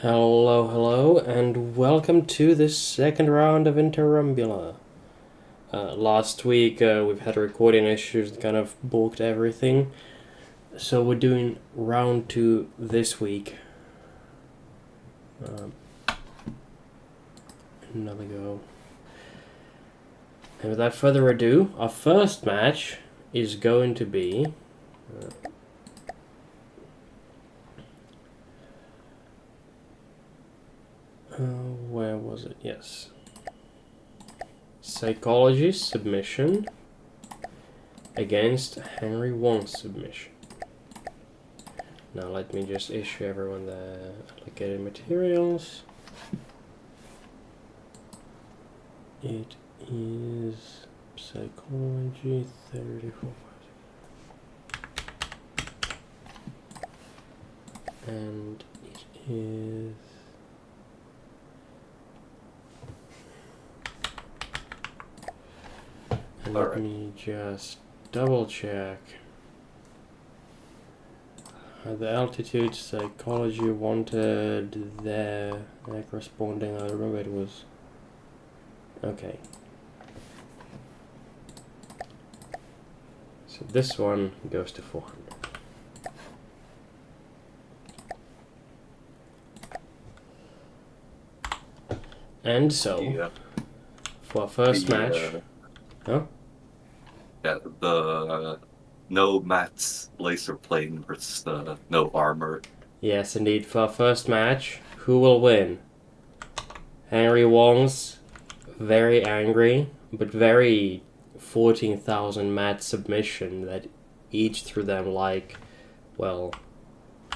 Hello, hello, and welcome to this second round of Interrumbular. Last week we've had recording issues that kind of balked everything, so we're doing round two this week. Another go. And without further ado, our first match is going to be... where was it? Yes. Psychology submission against Henry Wong's submission. Now let me just issue everyone the allocated materials. It is Psychology 34. And it is... And let me just double check. The altitude psychology wanted their corresponding, I remember it was... Okay. So this one goes to 400. And so, for our first match... Huh? Yeah, the no mats laser plane versus the no armor. Yes, indeed. For our first match, who will win? Henry Wong's very angry, but very 14,000 mat submission that each threw them like, well,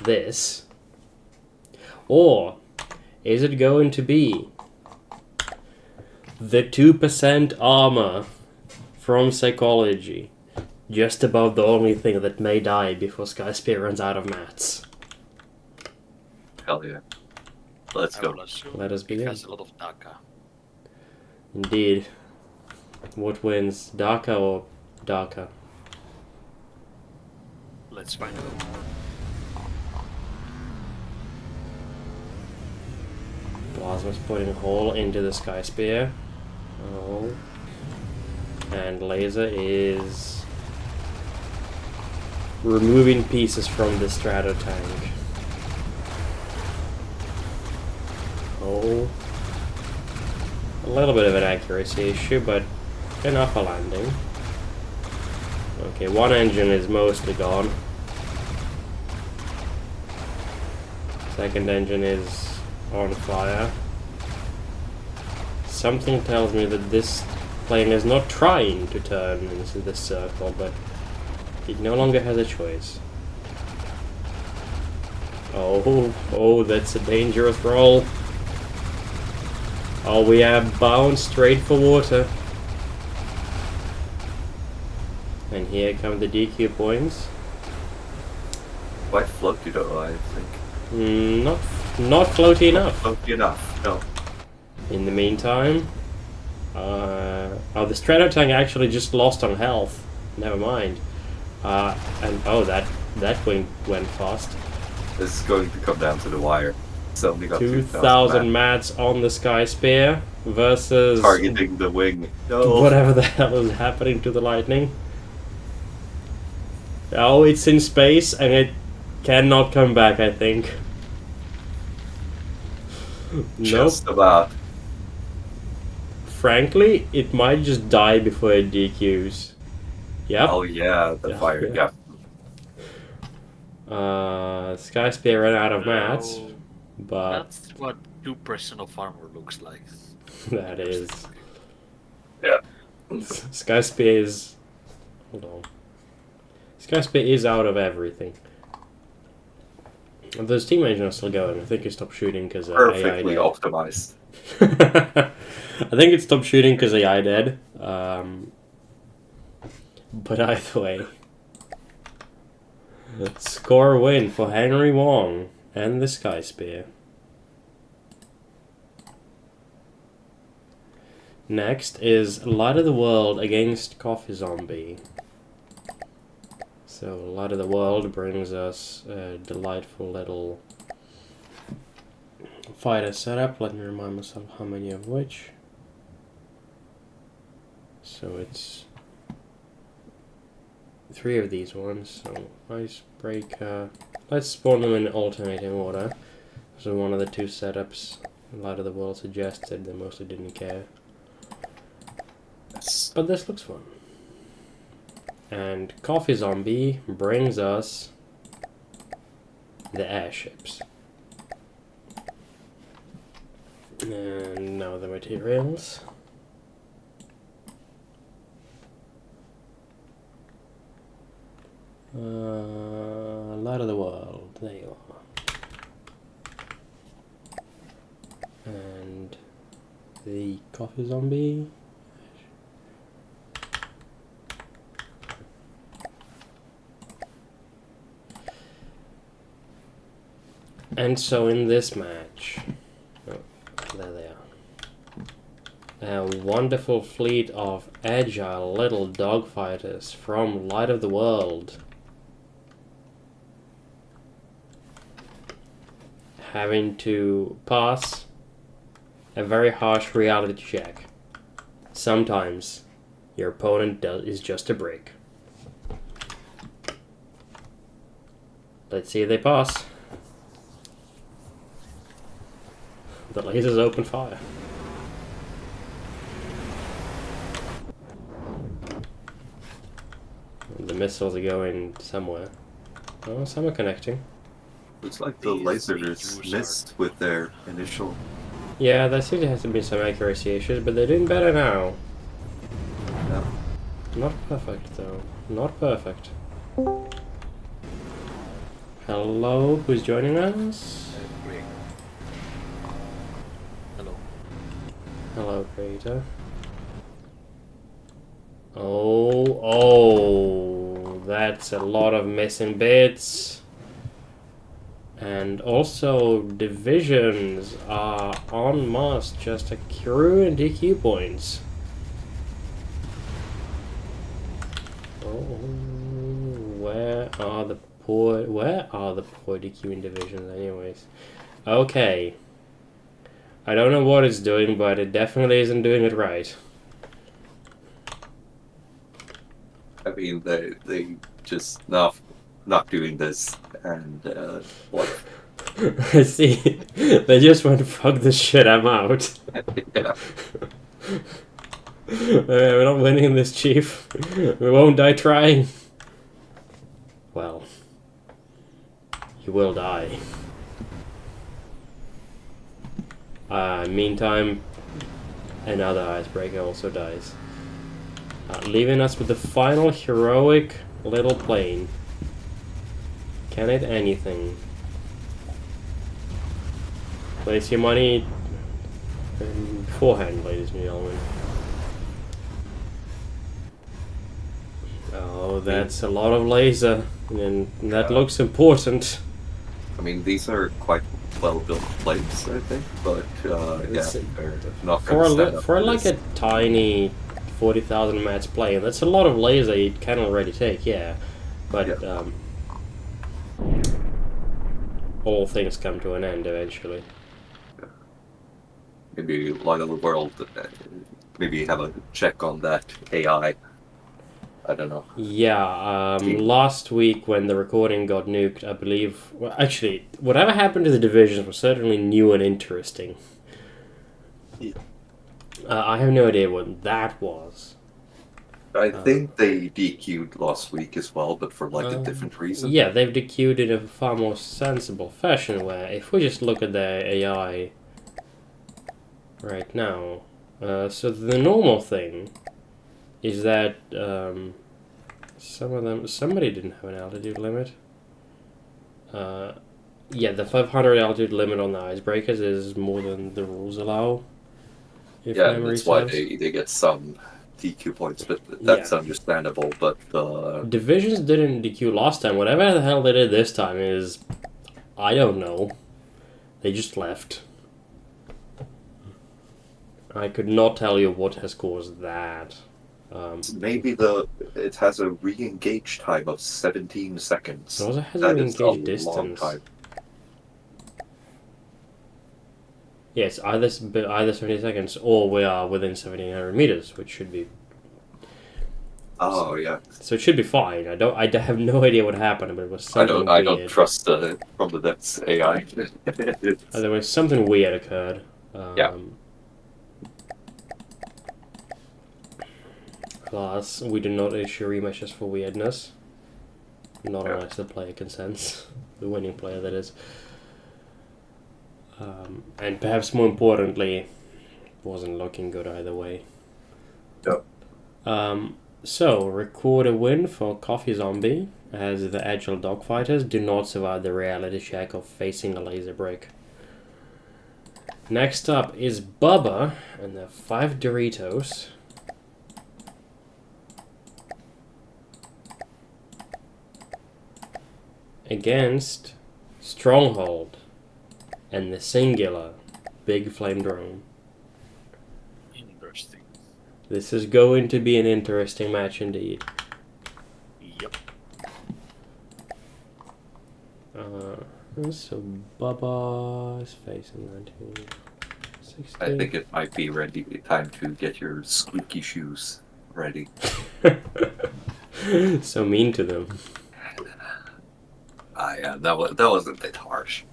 this. Or is it going to be the 2% armor from Psychology, just above the only thing that may die before Sky Spear runs out of mats? Hell yeah. Let's go. Let us begin. It has a lot of Daka. Indeed. What wins, Daka or Daka? Let's find out. Plasma's putting a hole into the Sky Spear. Oh. And Laser is removing pieces from the Strato tank. Oh. A little bit of an accuracy issue, but enough for landing. Okay, one engine is mostly gone. Second engine is on fire. Something tells me that this plane is not trying to turn into this circle, but it no longer has a choice. Oh, that's a dangerous roll. Oh, we are bound straight for water. And here come the DQ points. Quite floaty though, I think. Not floaty enough. Floaty enough, no. In the meantime, the Strato tank actually just lost on health. Never mind. And oh, that wing went fast. This is going to come down to the wire. It's only got 2,000 mats on the Sky Spear versus targeting the wing. No. whatever the hell is happening to the lightning. Oh, it's in space and it cannot come back, I think. Just Nope. about. Frankly, it might just die before it DQs. Yep. Oh yeah, the fire. Yeah. Sky Spear ran out of mats, No, but that's what 2% of armor looks like. that is... Yeah. Sky Spear is... Hold on. Sky Spear is out of everything. Those team engines are still going. I think it stopped shooting because AI Perfectly dead. optimized. I think it stopped shooting because AI dead. But either way. Score win for Henry Wong and the Sky Spear. Next is Light of the World against Coffee Zombie. So Light of the World brings us a delightful little fighter setup. Let me remind myself how many of which. So it's 3 of these ones. So icebreaker. Let's spawn them in alternating order. So one of the 2 setups Light of the World suggested. They mostly didn't care. Yes. But this looks fun. And Coffee Zombie brings us the airships. And now the materials. Light of the World, there you are. And the Coffee Zombie. And so in this match, oh, there they are. A wonderful fleet of agile little dogfighters from Light of the World, having to pass a very harsh reality check. Sometimes your opponent is just a brick. Let's see if they pass. The lasers open fire. The missiles are going somewhere. Oh, some are connecting. Looks like the lasers missed with their initial. Yeah, there seems to have been some accuracy issues, but they're doing better now. Yeah. Not perfect, though. Not perfect. Hello, who's joining us? Great. Hello. Hello, creator. Oh, that's a lot of missing bits. And also, divisions are en masse, just accruing DQ points. Oh, where are the poor DQing divisions, anyways? Okay. I don't know what it's doing, but it definitely isn't doing it right. I mean, they just not doing this, and what? I see. They just went, fuck this shit, I'm out. Yeah. We're not winning this, Chief. We won't die trying. Well, you will die. Meantime, another icebreaker also dies. Leaving us with the final heroic little plane. Can it anything? Place your money beforehand, ladies and gentlemen. Oh, that's a lot of laser, and that looks important. I mean, these are quite well-built planes, I think, but yeah, they're not For going to stand up for like this. a tiny 40,000 match plane, that's a lot of laser you can already take, yeah. But Yeah. All things come to an end eventually. Maybe Light of the World, maybe have a check on that AI. I don't know. Yeah, last week when the recording got nuked, I believe... Well, actually, whatever happened to the divisions was certainly new and interesting. Yeah. I have no idea what that was. I think they DQ'd last week as well, but for like a different reason. Yeah, they've DQ'd in a far more sensible fashion, where if we just look at their AI right now, so the normal thing is that somebody didn't have an altitude limit. Yeah, the 500 altitude limit on the icebreakers is more than the rules allow. If Yeah, memory that's why serves. they get some DQ points, but that's understandable. But Divisions didn't DQ last time. Whatever the hell they did this time is, I don't know. They just left. I could not tell you what has caused that. maybe it has a re-engage time of 17 seconds. It also has That a is re-engage long distance. time. Yes, either 70 seconds or we are within 1700 meters, which should be. Oh yeah. So it should be fine. I have no idea what happened, but it was something I weird. don't trust the from the depths AI. There was something weird occurred. Yeah. Plus, we do not issue rematches for weirdness. Not Yeah. unless the player consents. The winning player, that is. And perhaps more importantly, wasn't looking good either way. Yeah. So, record a win for Coffee Zombie, as the Agile Dogfighters do not survive the reality check of facing a laser brick. Next up is Bubba and the 5 Doritos. Against Stronghold and the singular Big Flame Drone. Interesting. This is going to be an interesting match indeed. Yep. So Bubba is facing 1960. I think it might be ready time to get your squeaky shoes ready. So mean to them. Yeah, that was a bit harsh.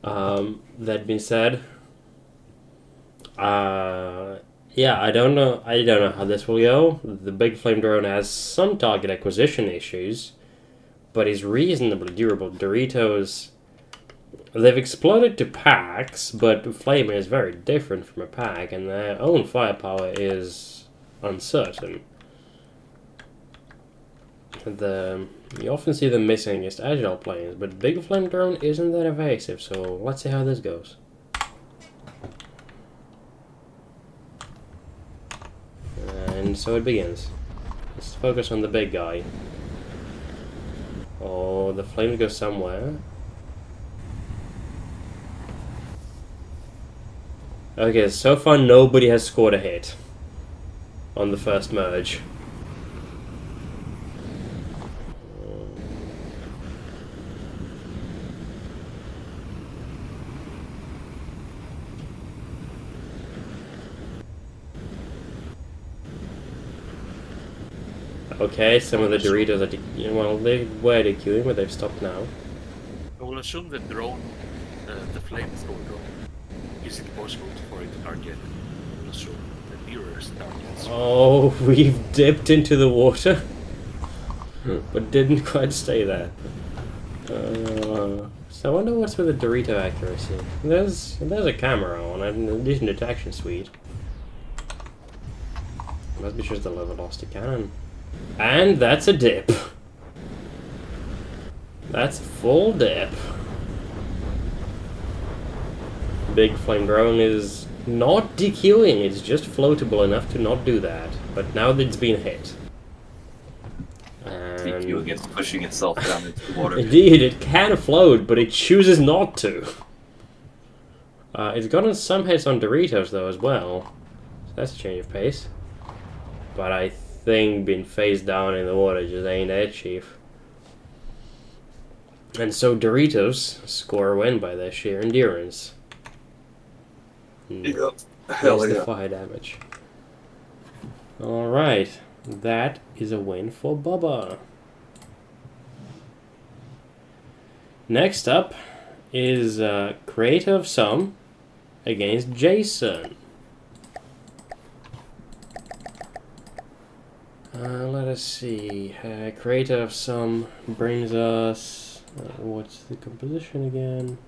That being said, yeah, I don't know how this will go. The Big Flame Drone has some target acquisition issues, but is reasonably durable. Doritos, they've exploded to packs, but Flame is very different from a pack, and their own firepower is uncertain. You often see them missing against agile planes, but Big Flame Drone isn't that evasive, so let's see how this goes. And so it begins. Let's focus on the big guy. Oh, the flames go somewhere. Okay, so far nobody has scored a hit on the first merge. Okay, some of the Doritos are well, they were dequeuing, but they've stopped now. I will assume the drone, the flamethrower drone, is it possible for it to target? I will assume the nearest targets. Oh, we've dipped into the water, but didn't quite stay there. So I wonder what's with the Dorito accuracy. There's a camera on and a decent detection suite. Must be just the low velocity cannon. And that's a dip. That's a full dip. Big Flame Drone is not dequeuing, it's just floatable enough to not do that. But now that it's been hit. DQ against pushing itself down into the water. Indeed, it can float, but it chooses not to. It's gotten some hits on Doritos though as well. So that's a change of pace. But I think being phased down in the water just ain't it, Chief. And so Doritos score a win by their sheer endurance. Yep. Hell There's the yeah. fire damage. Alright, that is a win for Bubba. Next up is Creator of Some against Jason. Let us see. Creator of Some brings us... what's the composition again?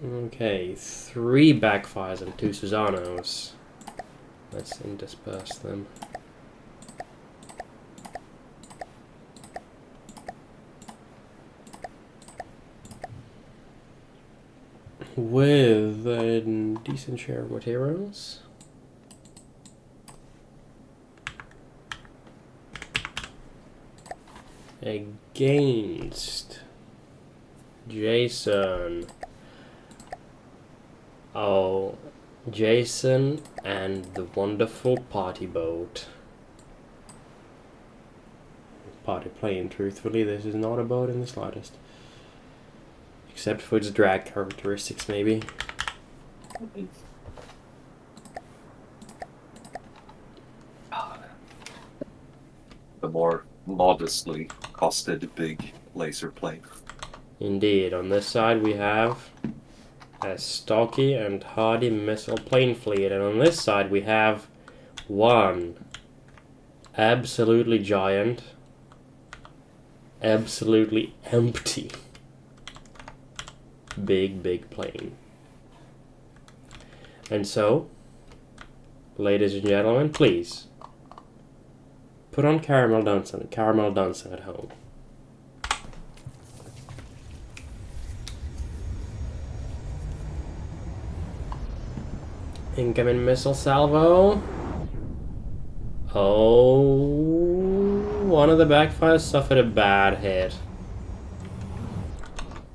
Okay, 3 backfires and 2 Susanos. Let's intersperse them. With a decent share of materials. Against Jason. Oh, Jason and the wonderful party boat. Party plane, truthfully, this is not a boat in the slightest. except for its drag characteristics, maybe. The more modestly costed big laser plane. Indeed, on this side we have a stocky and hardy missile plane fleet, and on this side we have one absolutely giant, absolutely empty big plane. And so, ladies and gentlemen, please put on caramel dancing at home. Incoming missile salvo. Oh, one of the backfires suffered a bad hit.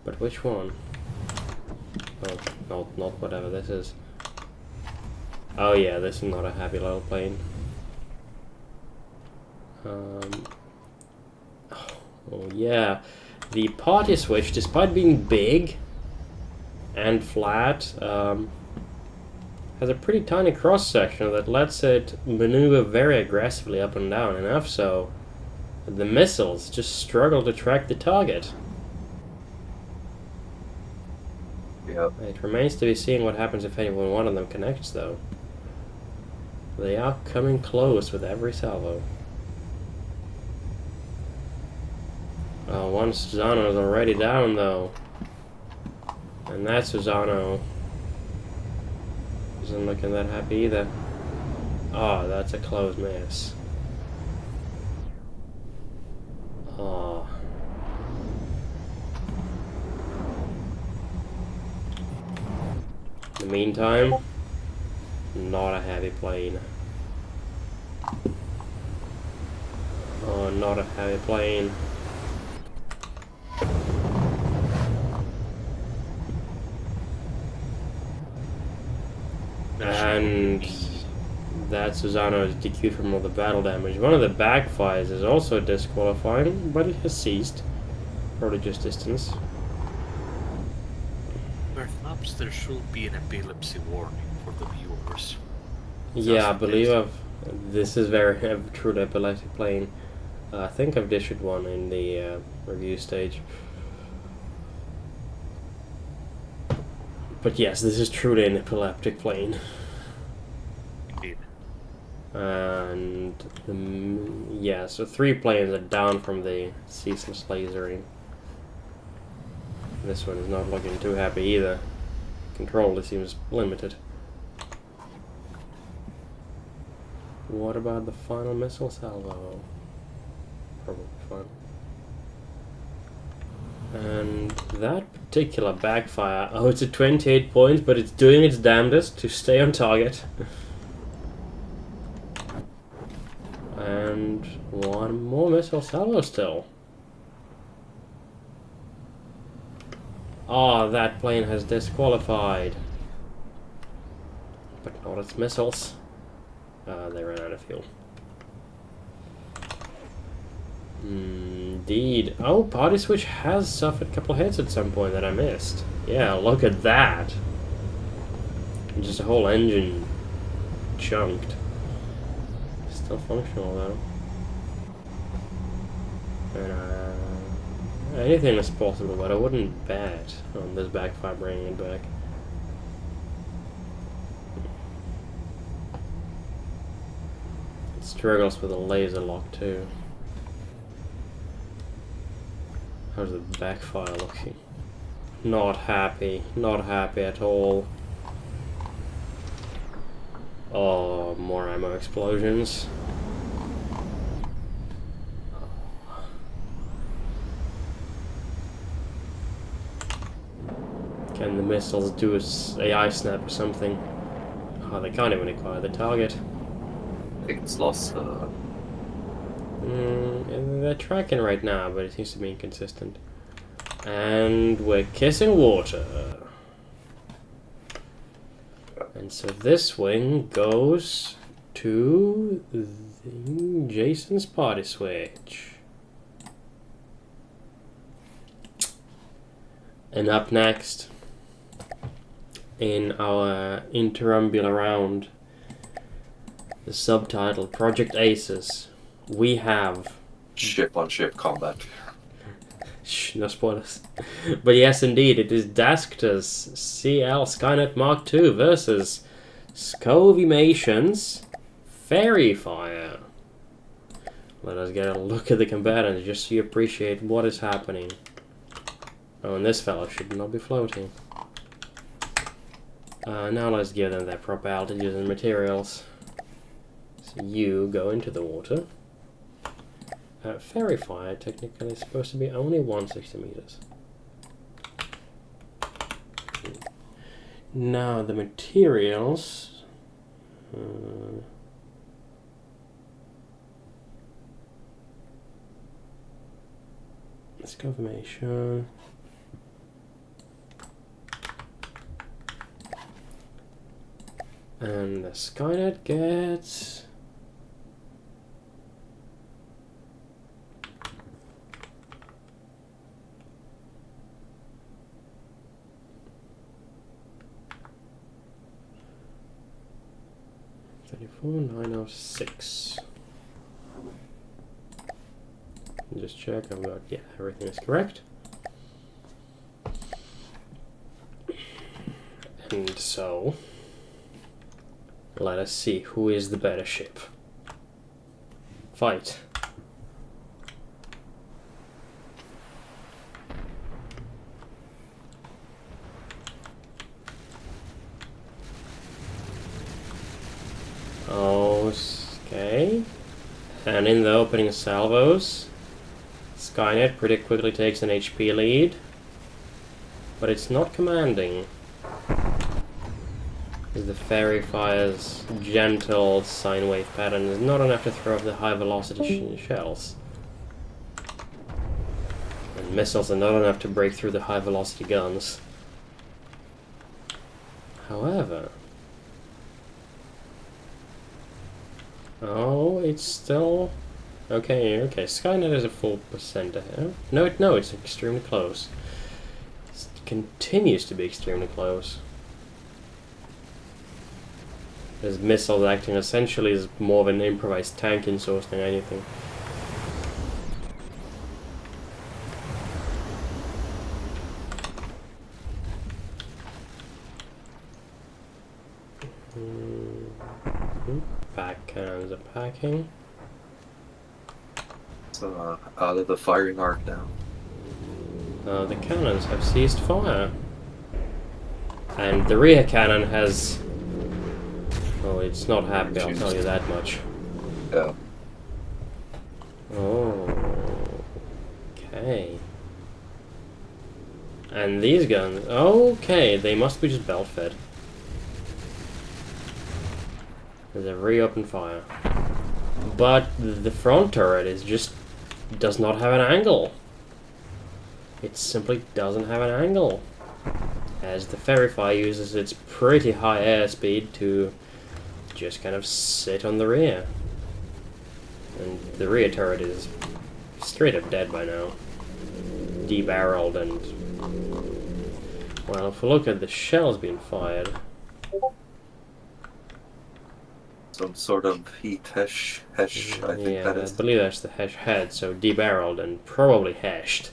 But which one? Oh, not whatever this is. Oh yeah, this is not a happy little plane. Oh yeah, the party switch, despite being big and flat, has a pretty tiny cross section that lets it maneuver very aggressively up and down, enough so that the missiles just struggle to track the target. Yep. It remains to be seen what happens if any one of them connects, though. They are coming close with every salvo. Oh, one Susano is already down, though. And that Susano isn't looking that happy either. Oh, that's a close miss. Oh. In the meantime, not a heavy plane. Oh, not a heavy plane. And that Susano is DQ'd from all the battle damage. One of the backfires is also disqualifying, but it has ceased. Probably just distance. Perhaps there should be an epilepsy warning for the viewers. Yeah, I believe this is very a true epileptic plane. I think I've issued one in the review stage. But yes, this is truly an epileptic plane. Indeed. And yeah, so 3 planes are down from the ceaseless lasering. This one is not looking too happy either. Control seems limited. What about the final missile salvo? Probably fun. And that particular backfire, oh, it's at 28 points, but it's doing its damnedest to stay on target. And one more missile salvo still. Oh, that plane has disqualified. But not its missiles. They ran out of fuel. Indeed. Oh, party switch has suffered a couple hits at some point that I missed. Yeah, look at that. Just a whole engine chunked. Still functional though. And anything is possible, but I wouldn't bet on this backfire bringing it back. It struggles with a laser lock too. How's the backfire looking? Not happy at all. Oh, more ammo explosions. Can the missiles do a AI snap or something? Oh, they can't even acquire the target. I think it's lost. They're tracking right now, but it seems to be inconsistent. And we're kissing water. And so this wing goes to Jason's party switch. And up next, in our Interrumbular Round, the subtitle Project Aces, we have... Ship-on-ship combat. Shh, no spoilers. But yes, indeed, it is Dasctus CL Skynet Mark II versus Scovimation's Fairy Fire. Let us get a look at the combatants just so you appreciate what is happening. Oh, and this fellow should not be floating. Now let's give them their proper altitudes and materials. So you go into the water. Fairy Fire technically is supposed to be only 160 meters. Now the materials. Let's confirmation. And the Skynet gets... $34,906. Just check, I've got, yeah, everything is correct. And so, let us see who is the better ship. Fight. Okay. And in the opening salvos, Skynet pretty quickly takes an HP lead, but it's not commanding. The Fairy Fire's gentle sine wave pattern is not enough to throw off the high velocity shells. And missiles are not enough to break through the high velocity guns. However... Oh, it's still... Okay, Skynet is a full percent ahead. No, it's extremely close. It continues to be extremely close. This missile acting essentially is more of an improvised tanking source than anything. Back cannons are packing. So, out of the firing arc now. The cannons have ceased fire. And the rear cannon has... Oh, it's not happy, I'll tell you that much. Yeah. Oh. Okay. And these guns... Okay, they must be just belt-fed. They reopened fire. But the front turret is just... does not have an angle. It simply doesn't have an angle. As the Fairy Fire uses its pretty high airspeed to just kind of sit on the rear. And the rear turret is straight up dead by now. Debarreled and... Well, if we look at the shells being fired... Some sort of heat hesh, I think that is. I believe that's the hesh head, so debarreled and probably heshed.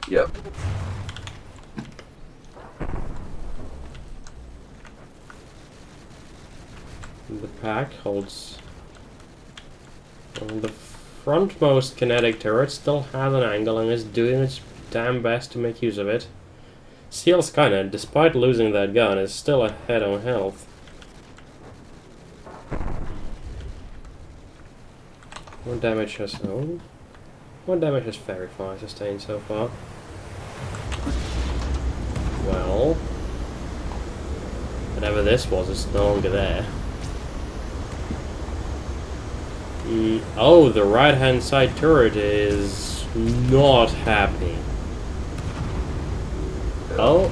Yep. The pack holds... Well, the frontmost kinetic turret still has an angle and is doing its damn best to make use of it. CL Skynet, despite losing that gun, is still ahead on health. What damage has... Oh? What damage has Fairy Fire sustained so far? Well... Whatever this was, it's no longer there. Oh, the right-hand side turret is... not happy. Oh,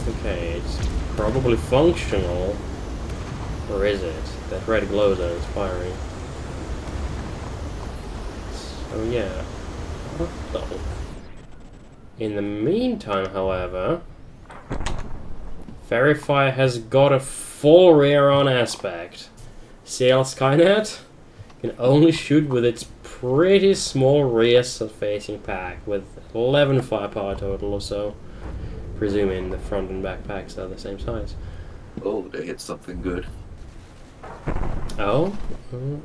okay, it's probably functional. Or is it? That red glow zone is firing. So yeah. Oh. In the meantime, however, Verify has got a full rear on aspect. CL Skynet can only shoot with its pretty small rear facing pack with 11 firepower total or so. Presuming the front and back packs are the same size. Oh, they hit something good. Oh?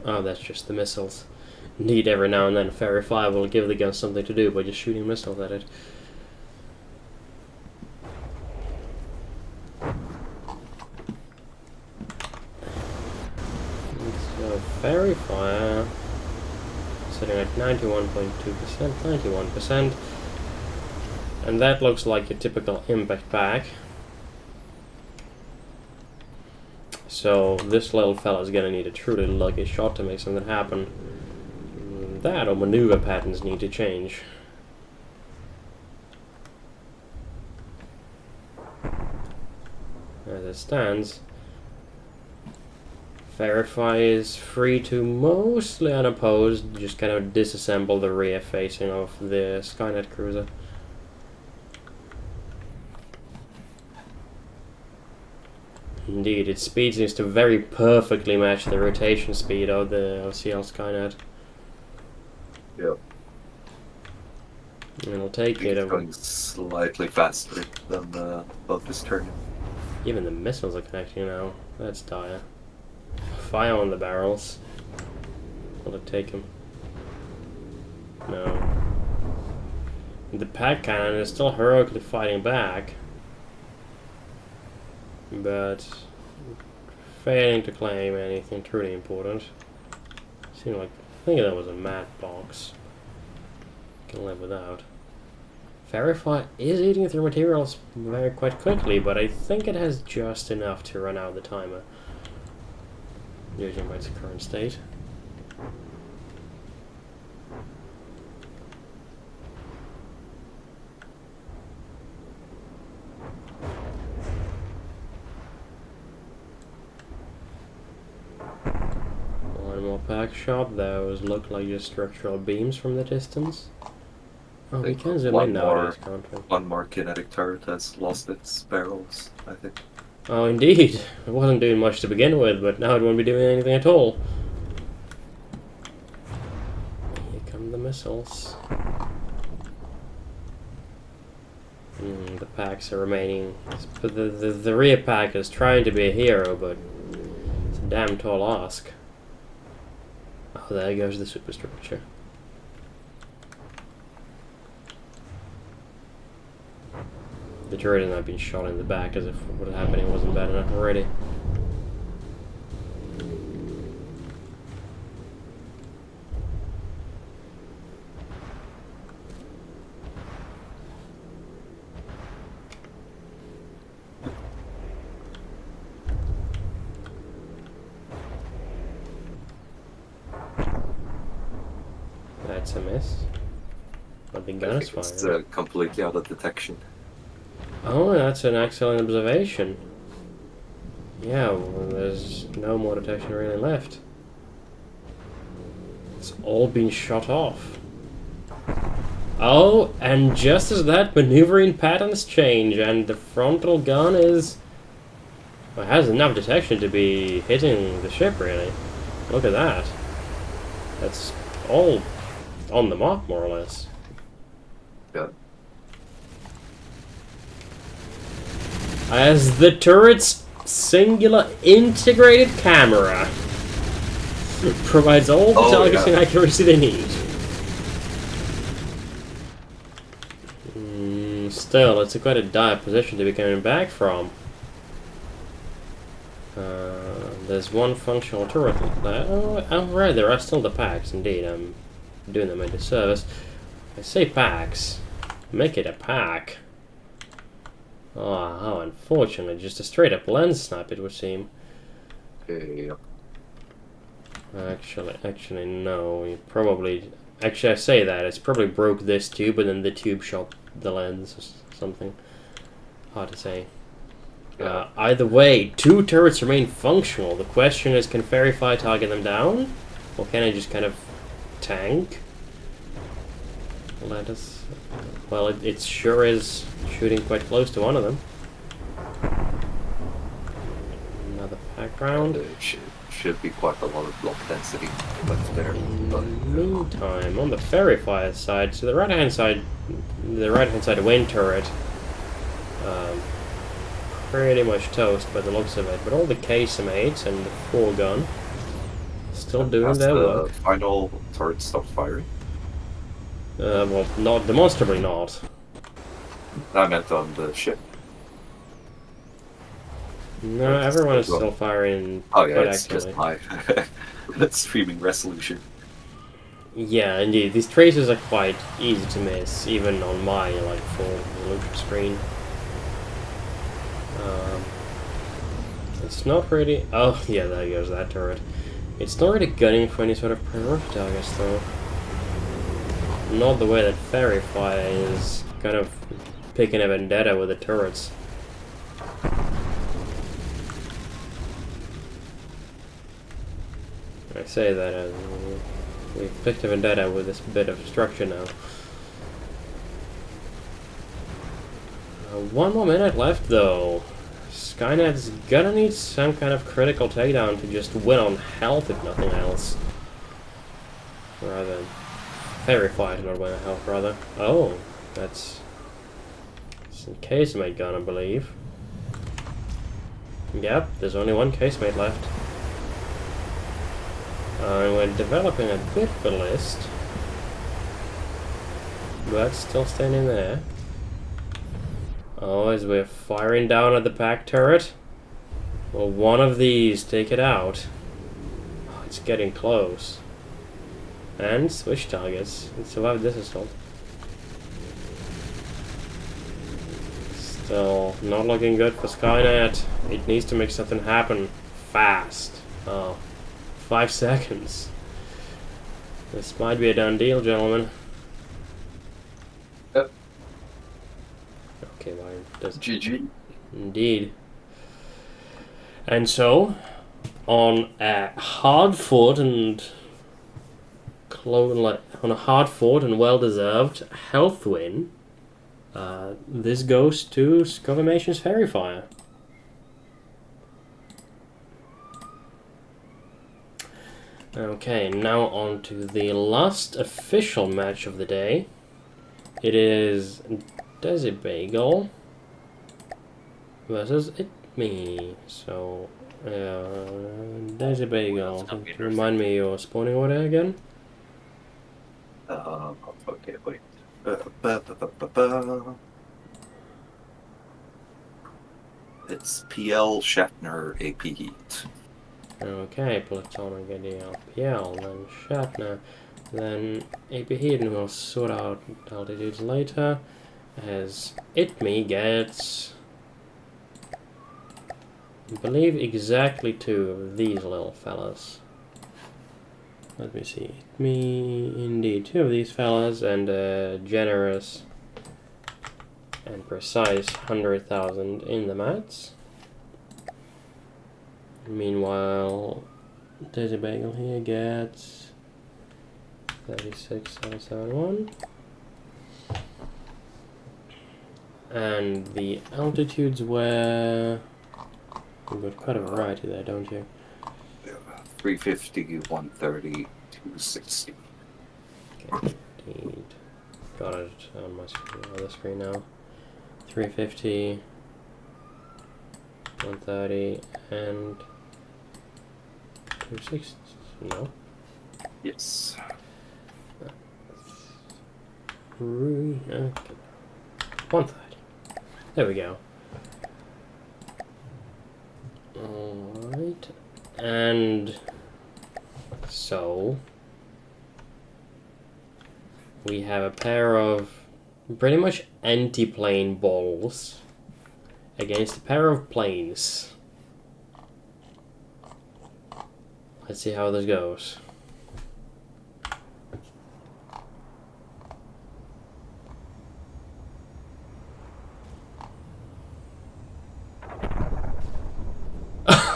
Oh, that's just the missiles. Indeed, every now and then Verify will give the gun something to do by just shooting missiles at it. So Verify sitting at 91.2%, 91%. And that looks like a typical impact pack. So this little fella's gonna need a truly lucky shot to make something happen. That or maneuver patterns need to change. As it stands, Verify is free to mostly unopposed, just kind of disassemble the rear facing of the Skynet cruiser. Indeed, its speed seems to very perfectly match the rotation speed of the CL Skynet. Yep. And it'll take it It's going slightly faster than both is turning. Even the missiles are connecting now. That's dire. Fire on the barrels. Will it take him? No. The pack cannon is still heroically fighting back, but failing to claim anything truly important. Seemed like, I think that was a mat box. Can live without. Verify is eating through materials quite quickly, but I think it has just enough to run out the timer, judging by its current state. One more pack shot. Those look like just structural beams from the distance. Oh, we can zoom in nowadays, can't we? One more kinetic turret has lost its barrels, I think. Oh, indeed. It wasn't doing much to begin with, but now it won't be doing anything at all. Here come the missiles. The packs are remaining. But the rear pack is trying to be a hero, but it's a damn tall ask. Oh, there goes the superstructure. The turret has not been shot in the back, as if what was happening wasn't bad enough already. That's a miss. But the gun is fine. It's completely out of detection. Oh, that's an excellent observation. Yeah, well, there's no more detection really left. It's all been shot off. Oh, and just as that, maneuvering patterns change, and the frontal gun is... well, it has enough detection to be hitting the ship, really. Look at that. That's all on the mark, more or less. Yeah. As the turret's singular integrated camera provides all the targeting accuracy they need. Still, it's quite a dire position to be coming back from. There's one functional turret there. Oh, right, there are still the packs, indeed. I'm doing them a disservice. I say packs. Make it a pack. Oh, how unfortunate. Just a straight-up lens snap, it would seem. Yeah. Actually, no. You probably... Actually, I say that. It's probably broke this tube, and then the tube shot the lens or something. Hard to say. Either way, two turrets remain functional. The question is, can Verify target them down? Or can I just kind of tank? let us... Well, it sure is shooting quite close to one of them. Another pack round. It should be quite a lot of block density left there. But Meantime, on the ferry fire side, so the right hand side wind turret, pretty much toast by the looks of it. But all the casemates and the foregun still doing has their the work. final turret stopped firing? Well, not demonstrably not. I meant on the ship. No, everyone is still firing. Oh yeah, quite it's actively. just my streaming resolution. Yeah, indeed. These traces are quite easy to miss, even on my like full resolution screen. It's not really. Oh yeah, there goes that turret. It's not really gunning for any sort of priority targets, though. Not the way that Fairy Fire is kind of picking a vendetta with the turrets. I say that we've picked a vendetta with this bit of structure now. 1 more minute left, though. Skynet's gonna need some kind of critical takedown to just win on health, if nothing else. Rather than Fairy Fire to not win on health, rather. Oh, that's some casemate gun, I believe. Yep, there's only one casemate left. We're developing a bit of a list, but still standing there. Oh, as we're firing down at the pack turret. Will one of these take it out? Oh, it's getting close. And switch targets. And survive this assault. Still not looking good for Skynet. It needs to make something happen fast. Oh, 5 seconds. This might be a done deal, gentlemen. Yep. Okay, why does GG. Indeed. And so, on a hard-fought and well-deserved health win, this goes to Scovamation's Fairy Fire. Okay, now on to the last official match of the day. It is Desi Bagel versus Me. So, Desi Bagel, remind me your spawning order again? Okay, wait. It's PL Shatner AP Heat. Okay, Platonic ADL PL, then Shatner, then AP Heat, and we'll sort out altitudes later. As Me gets, I believe, exactly 2 of these little fellas. Let me see. Indeed, 2 of these fellas, and a generous and precise 100,000 in the mats. Meanwhile, Desi Bagel here gets 36,771. And the altitudes were... You've got quite a variety there, don't you? 350, 130, 260. Okay, indeed. Got it on my screen, on the screen now. 350, 130, and 260. No. Yes. Okay. 130. There we go. Alright. And so we have a pair of pretty much anti-plane balls against a pair of planes. Let's see how this goes.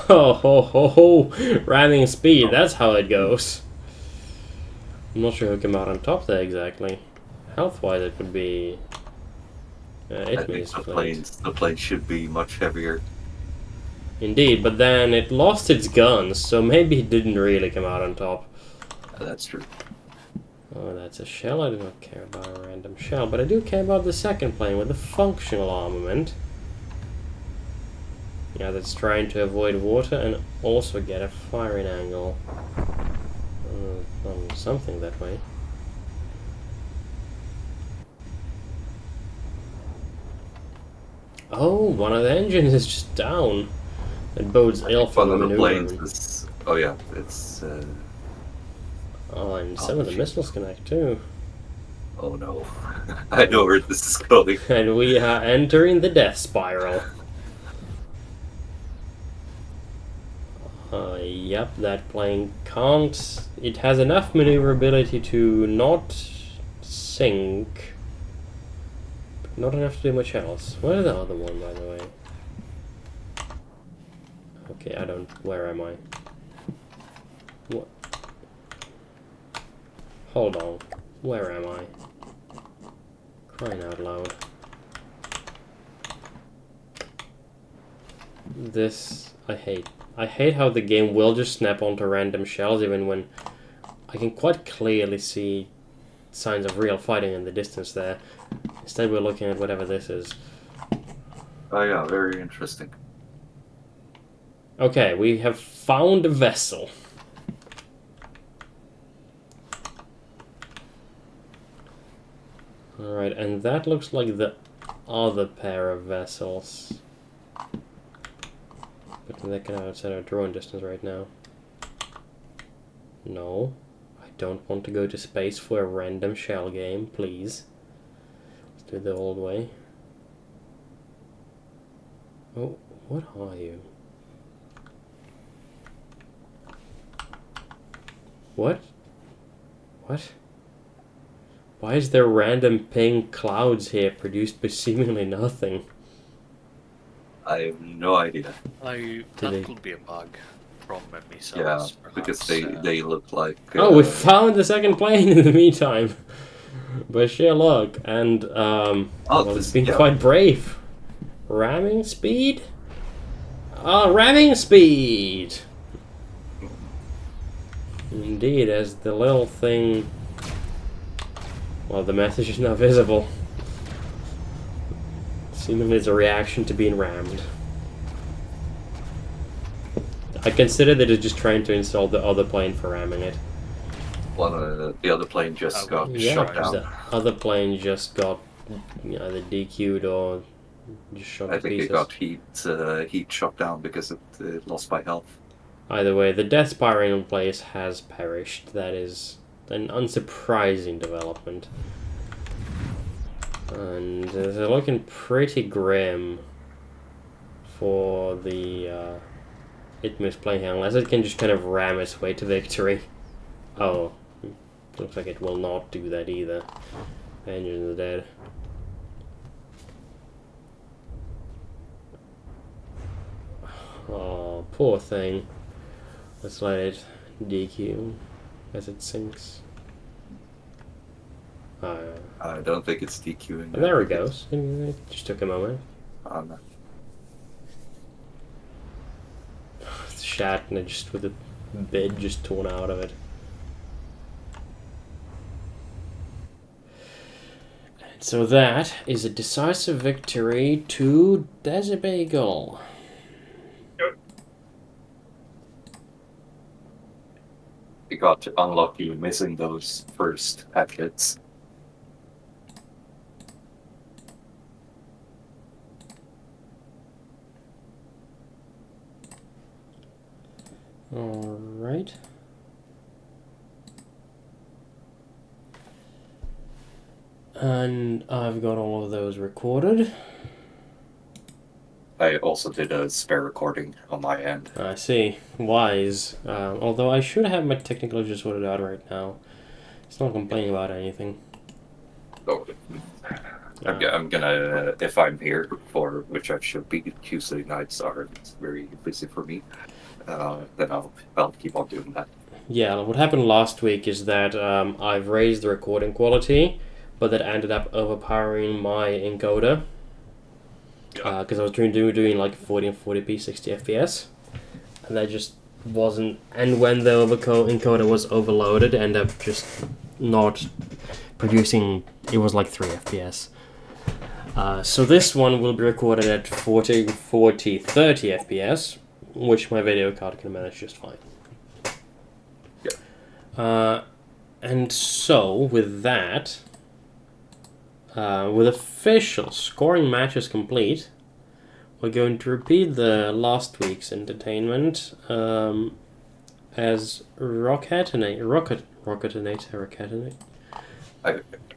Ho, ramming speed, that's how it goes. I'm not sure who came out on top there exactly. Health-wise, it would be... I think the plane should be much heavier. Indeed, but then it lost its guns, so maybe it didn't really come out on top. That's true. Oh, that's a shell. I do not care about a random shell, but I do care about the second plane with the functional armament. Yeah, that's trying to avoid water and also get a firing angle. Something that way. Oh, one of the engines is just down. It bodes ill for the maneuvering. Oh yeah, it's... Oh, and some of the missiles connect too. Oh no. I know where this is going. And we are entering the death spiral. Yep, that plane can't... It has enough maneuverability to not sink. But not enough to do much else. Where's the other one, by the way? Okay, I don't... Where am I? What? Hold on. Where am I? Crying out loud. This... I hate. I hate how the game will just snap onto random shells even when I can quite clearly see signs of real fighting in the distance there. Instead we're looking at whatever this is. Oh yeah, very interesting. Okay, we have found a vessel. Alright, and that looks like the other pair of vessels. But they can outside our drone distance right now. No. I don't want to go to space for a random shell game, please. Let's do it the old way. Oh, what are you? What? What? Why is there random pink clouds here produced by seemingly nothing? I have no idea. That could be a bug from missiles. Yeah, perhaps. because they look like... Oh, we found the second plane in the meantime! By sheer luck, and well, it's been quite brave. Ramming speed? Ramming speed! Indeed, as the little thing... Well, the message is not visible. Seemingly it's a reaction to being rammed. I consider that it's just trying to install the other plane for ramming it. The other plane just got shot down. The other plane just got either DQ'd or just shot to pieces. I think it got heat shot down because it lost by health. Either way, the death spiral in place has perished. That is an unsurprising development. And they're looking pretty grim for the Itmus plane here, unless it can just kind of ram its way to victory. Oh, looks like it will not do that either. Engines are dead. Oh, poor thing. Let's let it DQ as it sinks. I don't think it's DQing. There it goes. It just took a moment. No. It's shat and it just with the bed just torn out of it. And so that is a decisive victory to Desibagel. You got unlucky missing those first packets. Alright. And I've got all of those recorded. I also did a spare recording on my end. I see. Wise. Although I should have my technical issues sorted out right now. It's not complaining about anything. Oh, I'm gonna, if I'm here, for which I should be, Tuesday nights are very busy for me, then I'll keep on doing that. Yeah, what happened last week is that I've raised the recording quality, but that ended up overpowering my encoder. Because I was doing like 40 and 40p 60 FPS, and that just wasn't. And when the encoder was overloaded, it ended up just not producing. It was like 3 FPS. So this one will be recorded at 30 FPS, which my video card can manage just fine. And so with that. With official scoring matches complete, we're going to repeat the last week's entertainment as Rocketinator.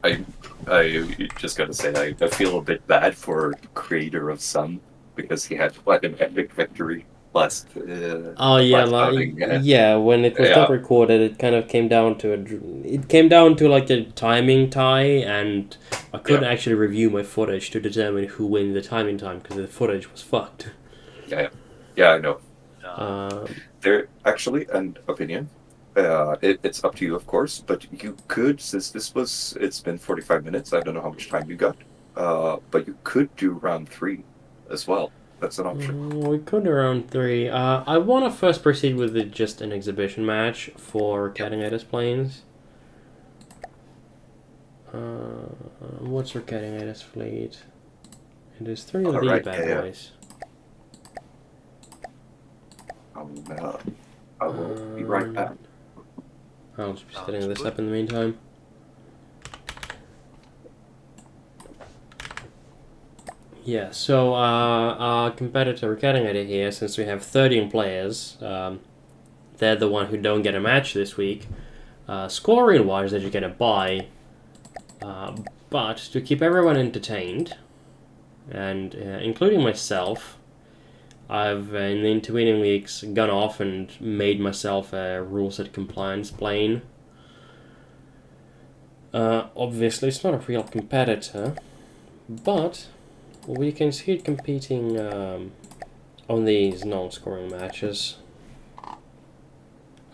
I just gotta say, I feel a bit bad for creator of Sun because he had quite an epic victory last. Oh yeah, last outing. yeah. When it was not recorded, it kind of came down to like a timing tie, and I couldn't actually review my footage to determine who won the timing time because the footage was fucked. Yeah, I know. There actually an opinion. It's up to you, of course, but you could, since it's been 45 minutes. I don't know how much time you got, but you could do round 3 as well. That's an option. We could do round 3. I want to first proceed with just an exhibition match for Catinatus planes. What's our Catinatus fleet? It is 3 of these bad boys. I will be right back. I'll just be setting this up in the meantime. Yeah, so our competitor Catinator here, since we have 13 players, they're the one who don't get a match this week. Scoring-wise, they're just gonna buy. But to keep everyone entertained, and including myself, I've in the intervening weeks gone off and made myself a rule set compliance plane. Obviously, it's not a real competitor, but we can see it competing on these non-scoring matches. I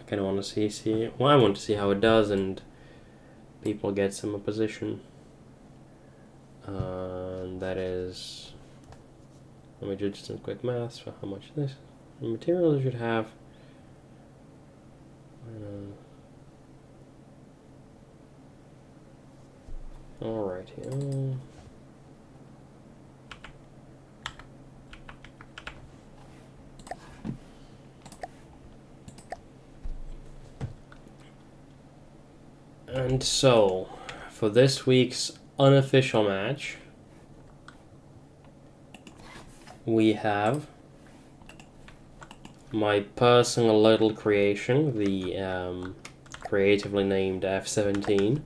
kind of want to see. Well, I want to see how it does, and people get some opposition. That is. Let me do just some quick maths for how much this material should have. Alright, and so, for this week's unofficial match, we have my personal little creation, the creatively named F-17.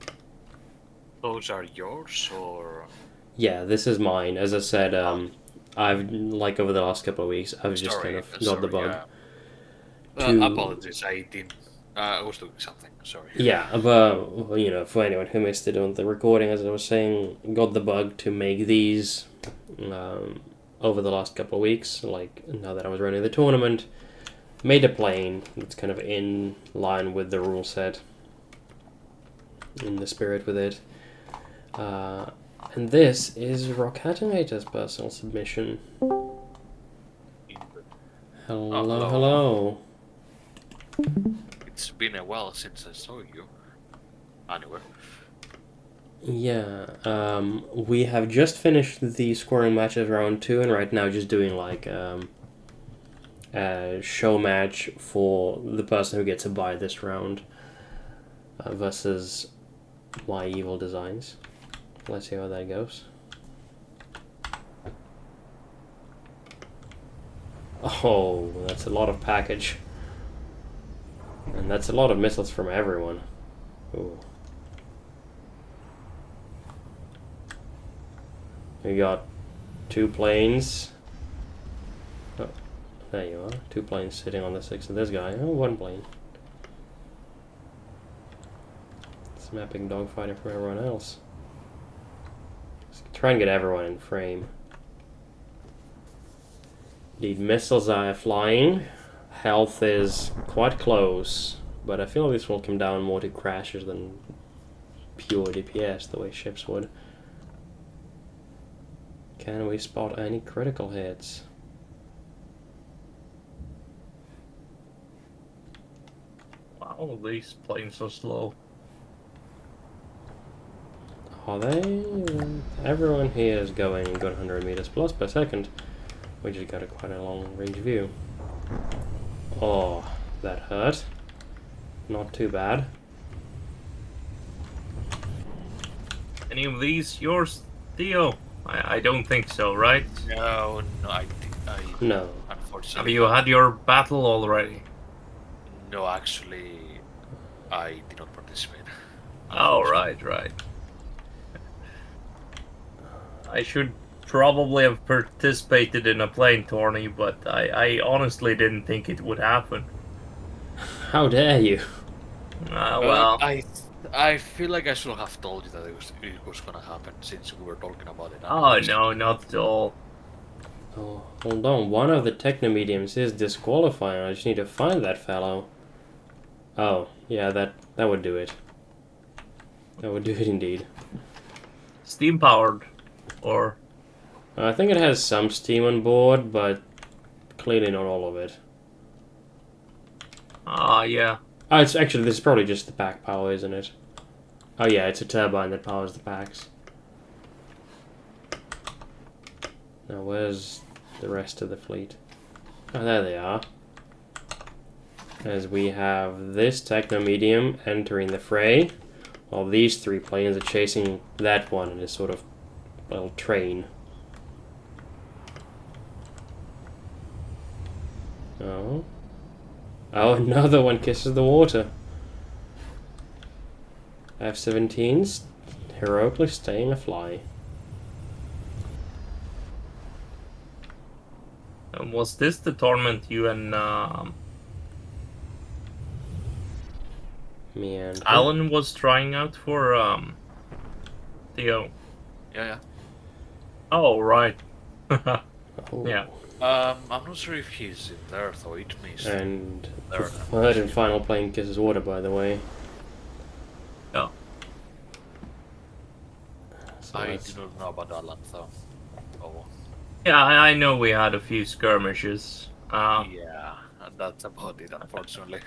Those are yours, or? Yeah, this is mine. As I said, I've, like, over the last couple of weeks, I've just kind of got the bug. Apologies, I was doing something, sorry. Yeah, but, you know, for anyone who missed it on the recording, as I was saying, got the bug to make these over the last couple of weeks, like, now that I was running the tournament, made a plane that's kind of in line with the rule set, in the spirit with it. And this is Rockatinator's personal submission. Hello. It's been a while since I saw you. Anyway. Yeah, we have just finished the scoring matches round 2, and right now just doing like a show match for the person who gets a buy this round versus my evil designs. Let's see how that goes. Oh, that's a lot of package. And that's a lot of missiles from everyone. Ooh. We got 2 planes. Oh, there you are. 2 planes sitting on the 6 of this guy. Oh, 1 plane. Some epic dogfighting for everyone else. Let's try and get everyone in frame. The missiles are flying. Health is quite close, but I feel this will come down more to crashes than pure DPS the way ships would. Can we spot any critical hits? Wow, these planes are slow. Are they? Everyone here is going a good 100 meters plus per second. We just got quite a long range view. Oh, that hurt. Not too bad. Any of these yours, Theo? I don't think so, right? No, I No. unfortunately. Have you had your battle already? No, actually, I did not participate. Oh, right. I should probably have participated in a plane tourney, but I honestly didn't think it would happen. How dare you? Well, I feel like I should have told you that it was gonna happen since we were talking about it. oh no, not at all. Oh, hold on. One of the technomediums is disqualifying. I just need to find that fellow. Oh, yeah, that would do it. That would do it indeed. Steam powered, or I think it has some steam on board, but clearly not all of it. yeah. Oh, it's actually, this is probably just the pack power, isn't it? Oh yeah, it's a turbine that powers the packs. Now where's the rest of the fleet? Oh, there they are. As we have this technomedium entering the fray, while these three planes are chasing that one in a sort of little train. Oh. Oh, another one kisses the water. F-17's heroically staying afly. Was this the tournament you and Me and Alan was trying out for Theo? Yeah. Oh, right. Oh. Yeah. I'm not sure if he's in there, though. It means And the there. third and final plane kisses water, by the way. Oh. So I that's- do not know about Alan, though. Oh. Yeah, I know we had a few skirmishes. Yeah, and that's about it, unfortunately.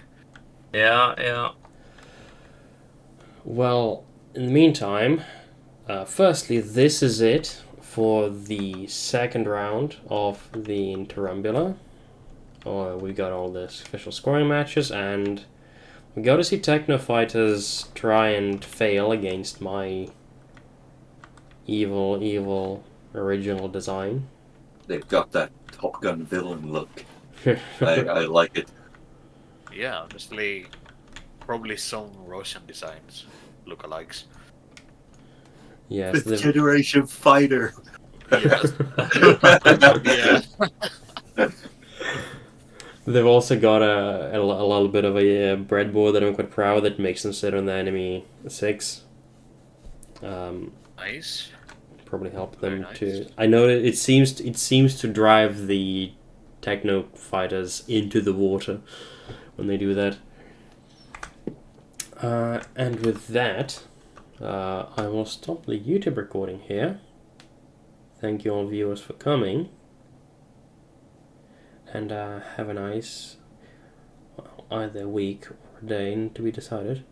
Yeah. Well, in the meantime, firstly, this is it for the second round of the Interrumbular. We got all the official scoring matches, and we got to see Techno Fighters try and fail against my evil original design. They've got that Top Gun villain look. I like it. Yeah, honestly, probably some Russian designs lookalikes. Yes, Fifth they've, generation fighter. Yes. Yeah. they've also got a little bit of a breadboard that I'm quite proud of that makes them sit on the enemy 6. Nice. Probably help Very them nice. to. I know that it seems to drive the Techno Fighters into the water when they do that. And with that, I will stop the YouTube recording here. Thank you all viewers for coming. And have a nice either week or day to be decided.